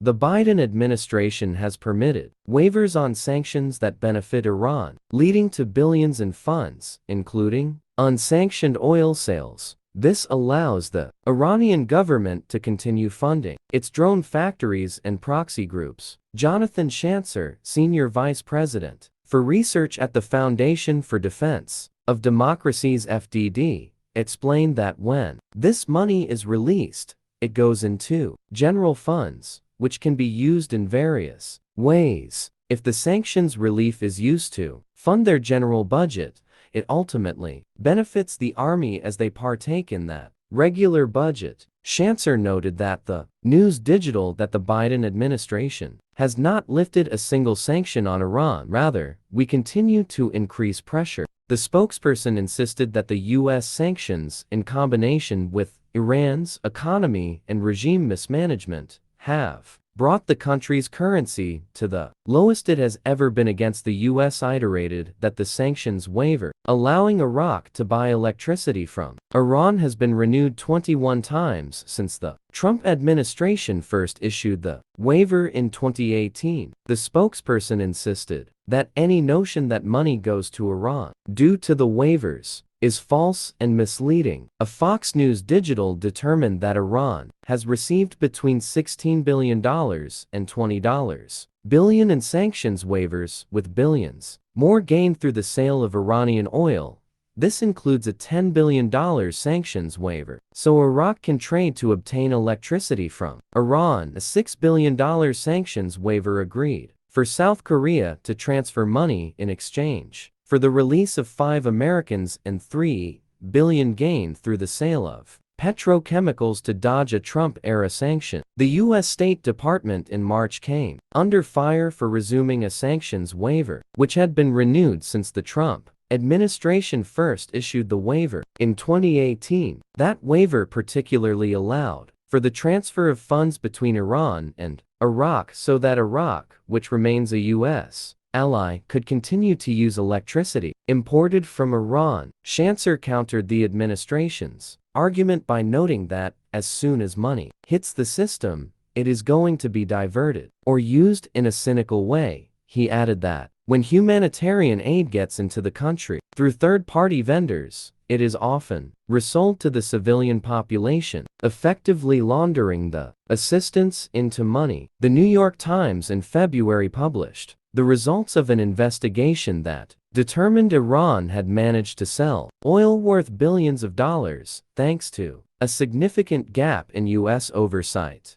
The Biden administration has permitted waivers on sanctions that benefit Iran, leading to billions in funds, including unsanctioned oil sales. This allows the Iranian government to continue funding its drone factories and proxy groups. Jonathan Schanzer, Senior Vice President for Research at the Foundation for Defense of Democracy's FDD, explained that when this money is released, it goes into general funds, which can be used in various ways. If the sanctions relief is used to fund their general budget, it ultimately benefits the army as they partake in that regular budget. Schanzer noted that the News Digital that the Biden administration has not lifted a single sanction on Iran. Rather, we continue to increase pressure. The spokesperson insisted that the U.S. sanctions, in combination with Iran's economy and regime mismanagement, have brought the country's currency to the lowest it has ever been against the U.S. Iterated that the sanctions waiver, allowing Iraq to buy electricity from Iran, has been renewed 21 times since the Trump administration first issued the waiver in 2018. The spokesperson insisted that any notion that money goes to Iran due to the waivers is false and misleading. A Fox News Digital determined that Iran has received between $16 billion and $20 billion in sanctions waivers, with billions more gained through the sale of Iranian oil. This includes a $10 billion sanctions waiver, so Iraq can trade to obtain electricity from Iran. A $6 billion sanctions waiver agreed for South Korea to transfer money in exchange for the release of 5 Americans, and $3 billion gained through the sale of petrochemicals to dodge a Trump-era sanction. The U.S. State Department in March came under fire for resuming a sanctions waiver, which had been renewed since the Trump administration first issued the waiver in 2018. That waiver particularly allowed for the transfer of funds between Iran and Iraq so that Iraq, which remains a U.S. ally, could continue to use electricity imported from Iran. Schanzer countered the administration's argument by noting that, as soon as money hits the system, it is going to be diverted or used in a cynical way. He added that, when humanitarian aid gets into the country through third-party vendors, it is often resold to the civilian population, effectively laundering the assistance into money. The New York Times in February published the results of an investigation that determined Iran had managed to sell oil worth billions of dollars, thanks to a significant gap in U.S. oversight.